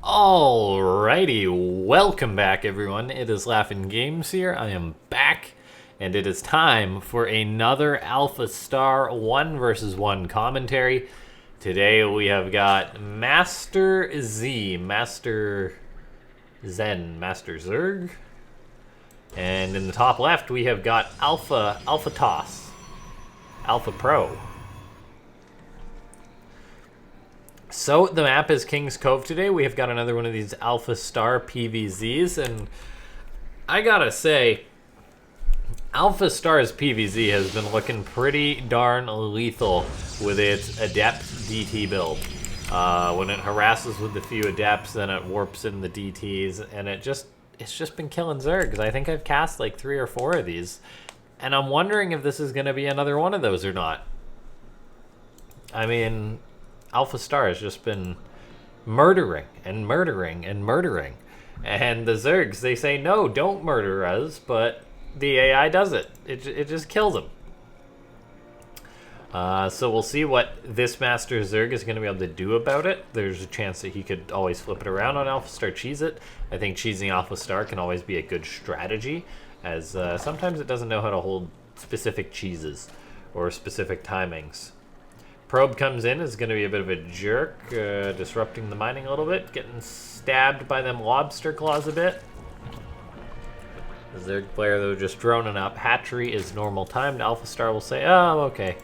Alrighty, welcome back everyone. It is LaughNgamez here. I am back, and it is time for another AlphaStar 1 versus 1 commentary. Today we have got Master Z, Master Zen, Master Zerg, and in the top left we have got AlphaTOS, Alpha Pro. So the map is King's Cove today. We have got another one of these AlphaStar PVZs, and I gotta say, AlphaStar's PVZ has been looking pretty darn lethal with its Adept DT build. When it harasses with the few Adepts, then it warps in the DTs, and it's just been killing Zergs. I think I've cast like 3 or 4 of these, and I'm wondering if this is going to be another one of those or not. I mean, AlphaStar has just been murdering and murdering and murdering. And the Zergs, they say, no, don't murder us, but the AI does it. It just kills them. So we'll see what this Master Zerg is going to be able to do about it. There's a chance that he could always flip it around on AlphaStar, cheese it. I think cheesing AlphaStar can always be a good strategy, as sometimes it doesn't know how to hold specific cheeses or specific timings. Probe comes in, is going to be a bit of a jerk, disrupting the mining a little bit, getting stabbed by them lobster claws a bit. The Zerg player, though, just droning up. Hatchery is normal timed. AlphaStar will say, oh, okay.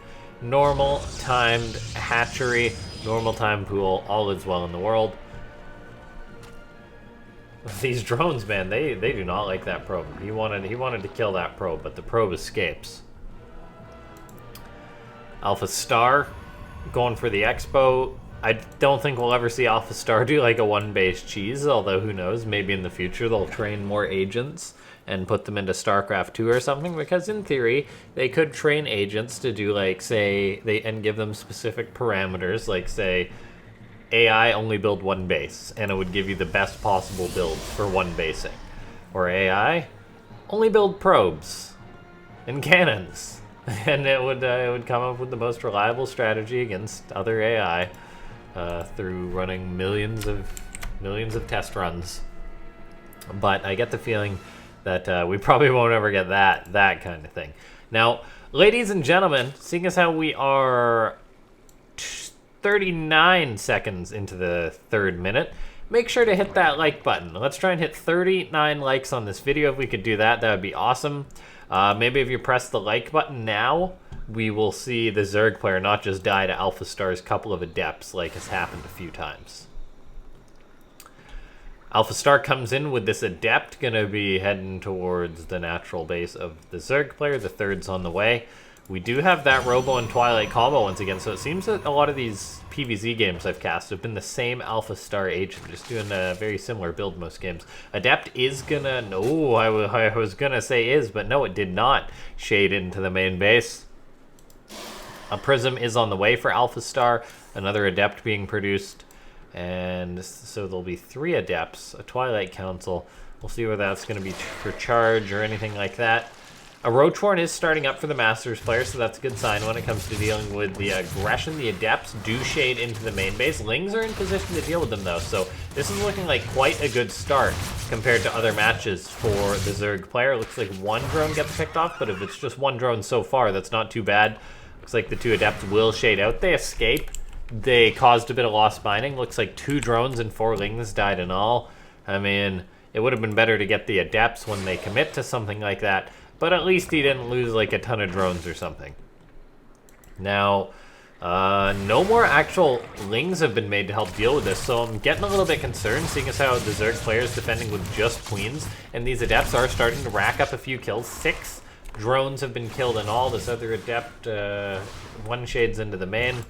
Normal timed hatchery, normal timed pool, all is well in the world. These drones, man, they do not like that probe. He wanted to kill that probe, but the probe escapes. AlphaStar going for the expo. I don't think we'll ever see AlphaStar do like a one-base cheese, although who knows, maybe in the future they'll train more agents and put them into Starcraft 2 or something, because in theory they could train agents to do like, say, and give them specific parameters, like say AI only build one base, and it would give you the best possible build for one basing. Or AI only build probes and cannons. And it would come up with the most reliable strategy against other AI through running millions of test runs. But I get the feeling that we probably won't ever get that kind of thing. Now, ladies and gentlemen, seeing as how we are 39 seconds into the 3rd minute, make sure to hit that like button. Let's try and hit 39 likes on this video. If we could do that, that would be awesome. Maybe if you press the like button now, we will see the Zerg player not just die to AlphaStar's couple of Adepts like has happened a few times. AlphaStar comes in with this Adept, gonna be heading towards the natural base of the Zerg player. The 3rd's on the way. We do have that Robo and Twilight combo once again, so it seems that a lot of these PvZ games I've cast have been the same AlphaStar agent, just doing a very similar build most games. Adept is gonna... No, I was gonna say is, but no, it did not shade into the main base. A Prism is on the way for AlphaStar, another Adept being produced, and so there'll be 3 Adepts, a Twilight Council. We'll see whether that's gonna be for charge or anything like that. A Roachhorn is starting up for the Masters player, so that's a good sign when it comes to dealing with the aggression. The Adepts do shade into the main base. Lings are in position to deal with them, though, so this is looking like quite a good start compared to other matches for the Zerg player. It looks like 1 drone gets picked off, but if it's just 1 drone so far, that's not too bad. Looks like the 2 Adepts will shade out. They escape. They caused a bit of lost mining. Looks like 2 drones and 4 Lings died in all. I mean, it would have been better to get the Adepts when they commit to something like that, but at least he didn't lose like a ton of drones or something. Now, no more actual Lings have been made to help deal with this, so I'm getting a little bit concerned, seeing as how the Zerg player is defending with just Queens, and these Adepts are starting to rack up a few kills. 6 drones have been killed in all. This other Adept, 1 shades into the main.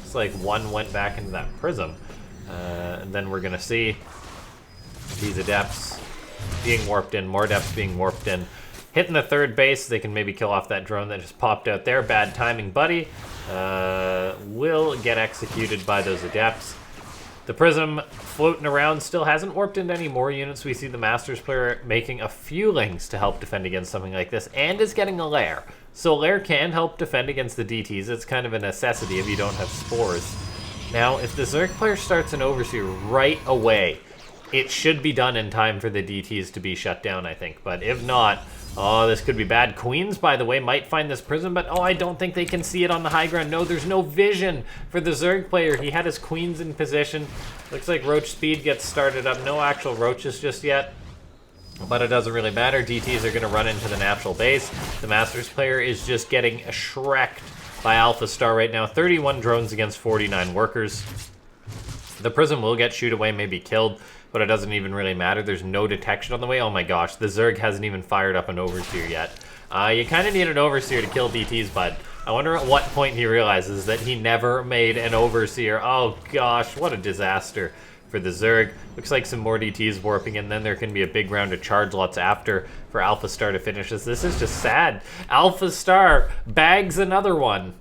It's like 1 went back into that Prism. And then we're going to see these Adepts being warped in, more Adepts being warped in. Hitting the 3rd base, they can maybe kill off that drone that just popped out there. Bad timing, buddy. Will get executed by those Adepts. The Prism floating around still hasn't warped into any more units. We see the Masters player making a few Lings to help defend against something like this, and is getting a Lair. So Lair can help defend against the DTs. It's kind of a necessity if you don't have Spores. Now, if the Zerg player starts an Overseer right away, it should be done in time for the DTs to be shut down, I think. But if not, oh, this could be bad. Queens, by the way, might find this prison, but oh, I don't think they can see it on the high ground. No, there's no vision for the Zerg player. He had his queens in position. Looks like Roach speed gets started up. No actual Roaches just yet, but it doesn't really matter. DTs are going to run into the natural base. The Masters player is just getting shreked by AlphaStar right now. 31 drones against 49 workers. The prison will get shoot away, maybe killed, but it doesn't even really matter. There's no detection on the way. Oh my gosh, the Zerg hasn't even fired up an Overseer yet. You kind of need an Overseer to kill DTs, bud. I wonder at what point he realizes that he never made an Overseer. Oh gosh, what a disaster for the Zerg. Looks like some more DTs warping, and then there can be a big round of charge lots after for AlphaStar to finish this. This is just sad. AlphaStar bags another one.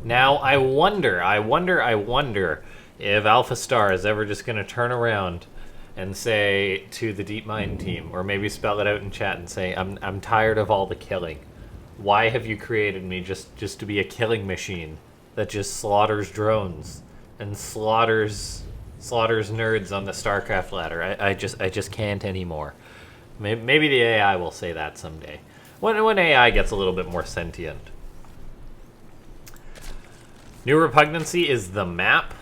Now, I wonder if AlphaStar is ever just going to turn around and say to the DeepMind team, or maybe spell it out in chat and say, I'm tired of all the killing. Why have you created me just to be a killing machine that just slaughters drones and slaughters nerds on the Starcraft ladder? I just can't anymore. Maybe the AI will say that someday. When AI gets a little bit more sentient. New repugnancy is the map.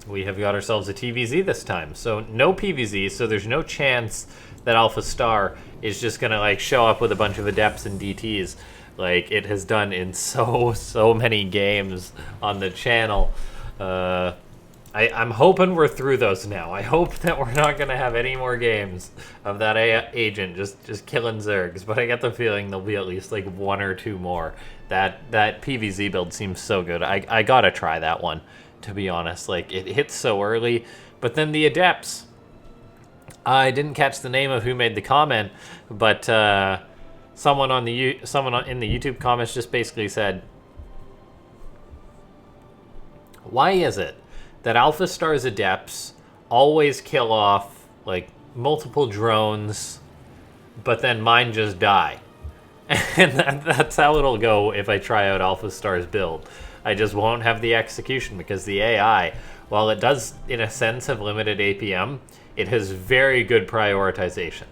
We have got ourselves a TVZ this time. So no PVZ, so there's no chance that AlphaStar is just gonna like show up with a bunch of adepts and DTs like it has done in so many games on the channel. I'm hoping we're through those now. I hope that we're not going to have any more games of that agent just killing Zergs, but I get the feeling there'll be at least like one or two more. That PVZ build seems so good. I gotta try that one, to be honest. Like, it hits so early, but then the adepts. I didn't catch the name of who made the comment, but someone in the YouTube comments just basically said, why is it that AlphaStar's adepts always kill off like multiple drones, but then mine just die? And that's how it'll go if I try out AlphaStar's build. I just won't have the execution because the AI, while it does in a sense have limited APM, it has very good prioritization.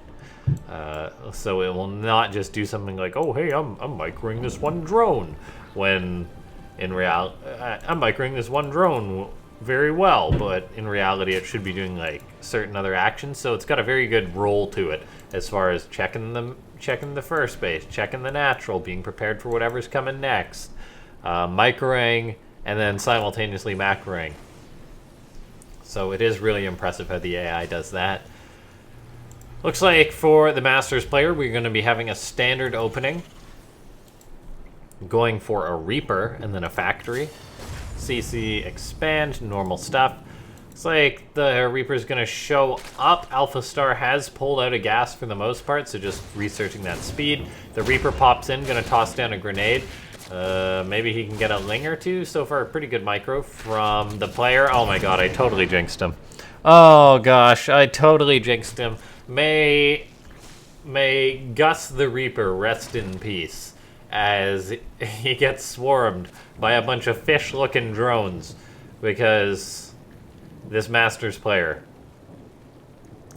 So it will not just do something like, oh hey, I'm microing this one drone, when in reality I'm microing this one drone very well, but in reality it should be doing like certain other actions. So it's got a very good role to it as far as checking the first base, checking the natural, being prepared for whatever's coming next, microing, and then simultaneously macroing. So it is really impressive how the AI does that. Looks like for the Masters player, we're going to be having a standard opening, going for a Reaper and then a Factory. CC expand, normal stuff. Looks like the Reaper's going to show up. AlphaStar has pulled out a gas for the most part, so just researching that speed. The Reaper pops in, going to toss down a grenade. Maybe he can get a Ling or two. So far, a pretty good micro from the player. Oh my god, I totally jinxed him. Oh gosh, I totally jinxed him. May Gus the Reaper rest in peace as he gets swarmed by a bunch of fish-looking drones, because this Masters player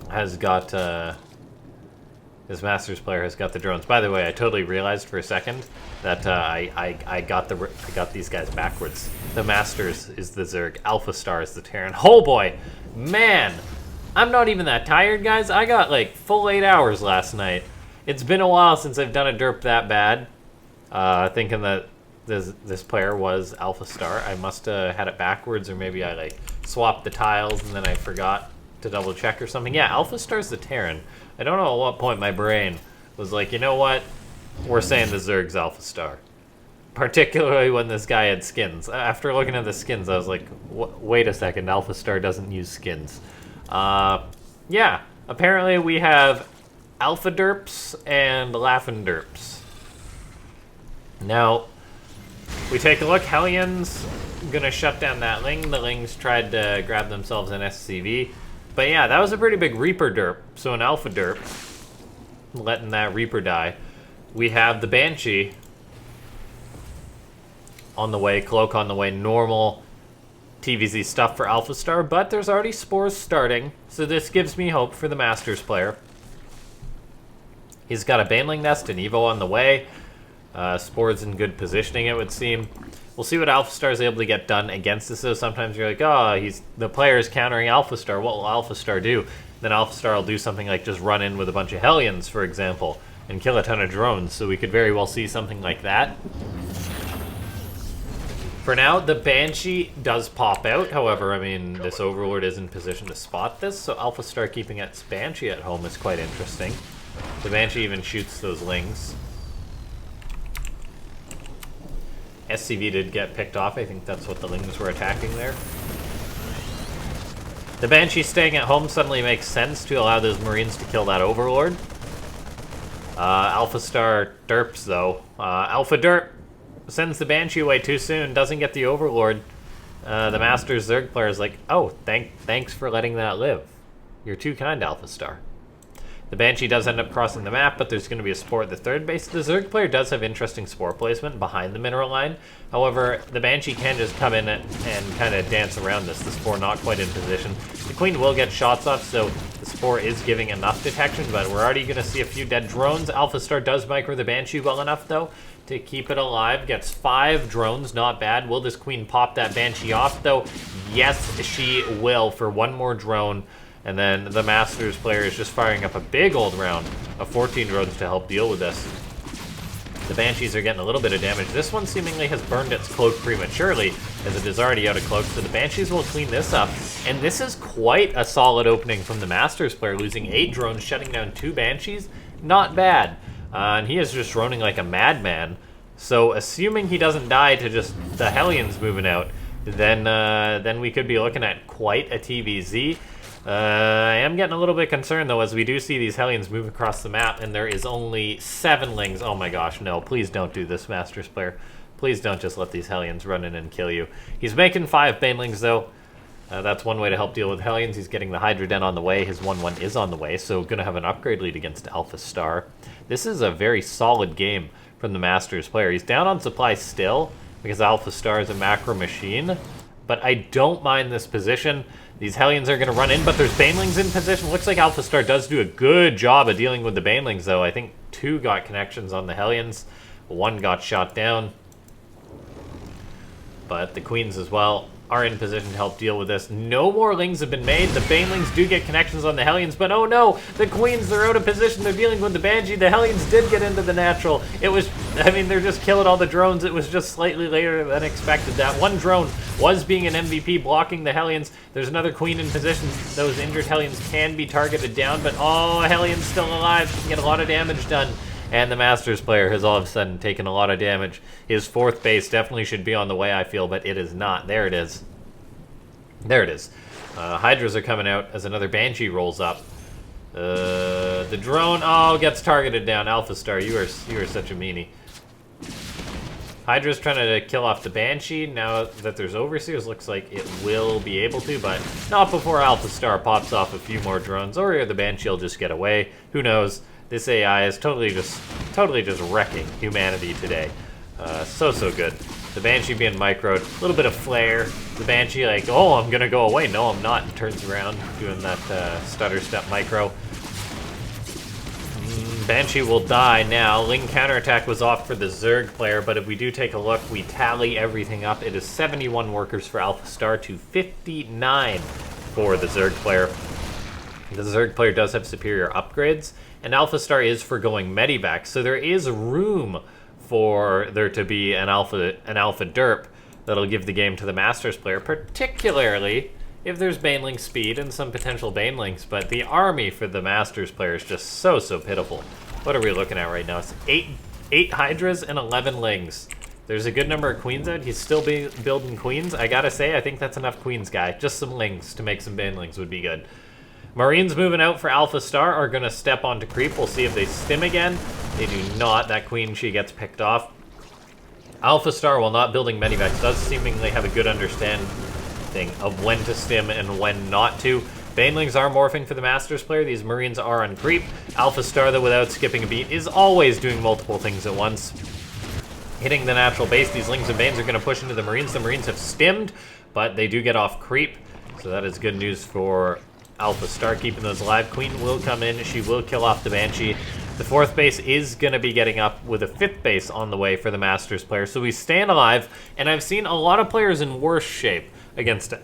has got the drones. By the way, I totally realized for a second that I got these guys backwards. The Masters is the Zerg, AlphaStar is the Terran. Oh boy, man, I'm not even that tired, guys. I got like full 8 hours last night. It's been a while since I've done a derp that bad. Thinking that this player was AlphaStar. I must have had it backwards, or maybe I like swapped the tiles and then I forgot to double check or something. Yeah, AlphaStar's the Terran. I don't know at what point my brain was like, you know what? We're saying the Zerg's AlphaStar. Particularly when this guy had skins. After looking at the skins, I was like, wait a second, AlphaStar doesn't use skins. Yeah, apparently we have Alpha Derps and Laughing Derps. Now, we take a look. Hellions gonna shut down that Ling. The Lings tried to grab themselves an SCV. But yeah, that was a pretty big Reaper derp. So an Alpha derp, letting that Reaper die. We have the Banshee on the way, Cloak on the way, normal TVZ stuff for AlphaStar, but there's already Spores starting, so this gives me hope for the Masters player. He's got a Baneling Nest and Evo on the way. Spores in good positioning, it would seem. We'll see what AlphaStar is able to get done against this, though. Sometimes you're like, oh, the player is countering AlphaStar. What will AlphaStar do? Then AlphaStar will do something like just run in with a bunch of Hellions, for example, and kill a ton of drones. So we could very well see something like that. For now, the Banshee does pop out. However, I mean, this Overlord is in position to spot this, so AlphaStar keeping its Banshee at home is quite interesting. The Banshee even shoots those Lings. SCV did get picked off. I think that's what the Lings were attacking there. The Banshee staying at home suddenly makes sense to allow those Marines to kill that Overlord. AlphaStar derps, though. Alpha Derp sends the Banshee away too soon, doesn't get the Overlord. The Master Zerg player is like, oh, thanks for letting that live. You're too kind, AlphaStar. The Banshee does end up crossing the map, but there's going to be a Spore at the third base. The Zerg player does have interesting Spore placement behind the mineral line. However, the Banshee can just come in and kind of dance around this. The Spore not quite in position. The Queen will get shots off, so the Spore is giving enough detection, but we're already going to see a few dead drones. AlphaStar does micro the Banshee well enough, though, to keep it alive. Gets 5 drones, not bad. Will this Queen pop that Banshee off, though? Yes, she will for one more drone. And then the Masters player is just firing up a big old round of 14 drones to help deal with this. The Banshees are getting a little bit of damage. This one seemingly has burned its cloak prematurely, as it is already out of cloak, so the Banshees will clean this up. And this is quite a solid opening from the Masters player, losing 8 drones, shutting down 2 Banshees. Not bad. And he is just droning like a madman. So assuming he doesn't die to just the Hellions moving out, then we could be looking at quite a TVZ. I am getting a little bit concerned, though, as we do see these Hellions move across the map, and there is only 7 Lings. Oh my gosh, no, please don't do this, Masters player. Please don't just let these Hellions run in and kill you. He's making 5 Banelings, though. That's one way to help deal with Hellions. He's getting the Hydra Den on the way. His 1-1 is on the way, so going to have an upgrade lead against AlphaStar. This is a very solid game from the Masters player. He's down on supply still, because AlphaStar is a macro machine, but I don't mind this position. These Hellions are going to run in, but there's Banelings in position. Looks like AlphaStar does do a good job of dealing with the Banelings, though. I think 2 got connections on the Hellions. 1 got shot down. But the Queens as well are in position to help deal with this. No more Lings have been made. The Banelings do get connections on the Hellions, but oh no! The Queens, they're out of position. They're dealing with the Banshee. The Hellions did get into the natural. It was, I mean, they're just killing all the drones. It was just slightly later than expected. That one drone was being an MVP, blocking the Hellions. There's another Queen in position. Those injured Hellions can be targeted down, but oh, Hellion's still alive. Can get a lot of damage done. And the Masters player has all of a sudden taken a lot of damage. His 4th base definitely should be on the way, I feel, but it is not. There it is. There it is. Hydras are coming out as another Banshee rolls up. The drone, oh, gets targeted down. AlphaStar, you are such a meanie. Hydra's trying to kill off the Banshee. Now that there's Overseers, looks like it will be able to, but not before AlphaStar pops off a few more drones, or the Banshee will just get away. Who knows? This AI is totally just wrecking humanity today. So good. The Banshee being microed, a little bit of flare. The Banshee like, oh, I'm gonna go away. No, I'm not. And turns around, doing that stutter step micro. Banshee will die now. Ling counterattack was off for the Zerg player, but if we do take a look, we tally everything up. It is 71 workers for AlphaStar to 59 for the Zerg player. The Zerg player does have superior upgrades, and AlphaStar is forgoing Medivac, so there is room for there to be an alpha derp that'll give the game to the Masters player, particularly if there's Baneling speed and some potential Banelings, but the army for the Masters player is just so pitiful. What are we looking at right now? It's 8 Hydras and 11 Lings. There's a good number of Queens out. He's still building Queens. I gotta say, I think that's enough Queens, guy. Just some Lings to make some Banelings would be good. Marines moving out for AlphaStar are going to step onto creep. We'll see if they stim again. They do not. That Queen, she gets picked off. AlphaStar, while not building Medivacs, does seemingly have a good understanding of when to stim and when not to. Banelings are morphing for the Masters player. These Marines are on creep. AlphaStar, though, without skipping a beat, is always doing multiple things at once. hitting the natural base. These Lings and Banes are going to push into the Marines. The Marines have stimmed, but they do get off creep. So that is good news for AlphaStar, keeping those alive. Queen will come in. She will kill off the Banshee. The 4th base is going to be getting up with a 5th base on the way for the Masters player. So we stand alive, and I've seen a lot of players in worse shape against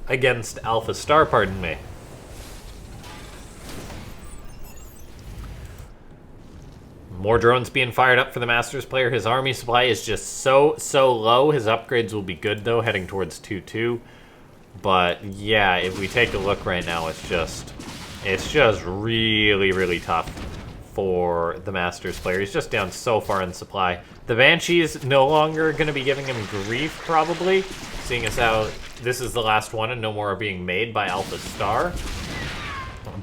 AlphaStar, pardon me. More drones being fired up for the Masters player. His army supply is just so low. His upgrades will be good, though, heading towards 2-2. But, yeah, if we take a look right now, it's just really tough for the Masters player. He's just down so far in supply. The Banshee is no longer going to be giving him grief, probably, seeing as how this is the last one and no more are being made by AlphaStar.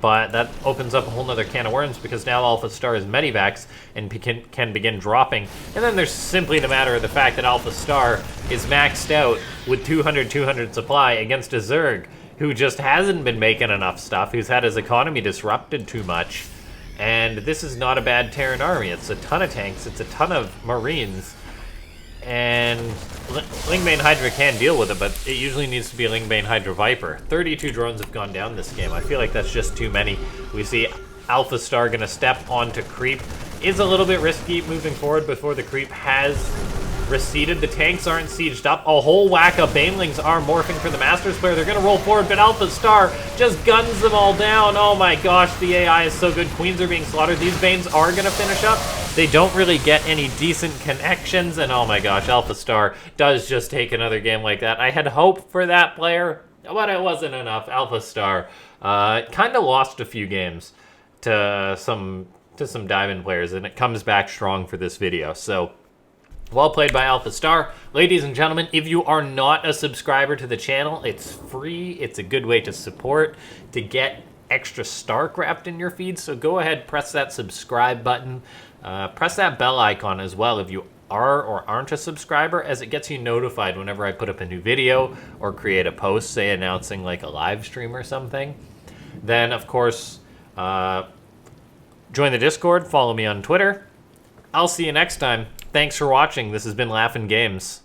But that opens up a whole nother can of worms, because now AlphaStar is medivacs and can begin dropping. And then there's simply the matter of the fact that AlphaStar is maxed out with 200 supply against a Zerg who just hasn't been making enough stuff, who's had his economy disrupted too much. And this is not a bad Terran army. It's a ton of tanks, it's a ton of Marines. And Lingbane Hydra can deal with it, but it usually needs to be a Lingbane Hydra Viper. 32 drones have gone down this game. I feel like that's just too many. We see AlphaStar going to step onto creep. Is a little bit risky moving forward before the creep has receded. The tanks aren't sieged up. A whole whack of Banelings are morphing for the Masters player. They're going to roll forward, but AlphaStar just guns them all down. Oh my gosh, the AI is so good. Queens are being slaughtered. These Banes are going to finish up. They don't really get any decent connections, and oh my gosh, AlphaStar does just take another game like that. I had hope for that player, but it wasn't enough. AlphaStar kind of lost a few games to some Diamond players, and it comes back strong for this video. So, well played by AlphaStar. Ladies and gentlemen, if you are not a subscriber to the channel, it's free. It's a good way to support, to get extra Starcraft in your feed. So go ahead, press that subscribe button. Press that bell icon as well if you are or aren't a subscriber, as it gets you notified whenever I put up a new video or create a post, say announcing like a live stream or something. Then, of course, join the Discord, follow me on Twitter. I'll see you next time. Thanks for watching. This has been LaughNgamez.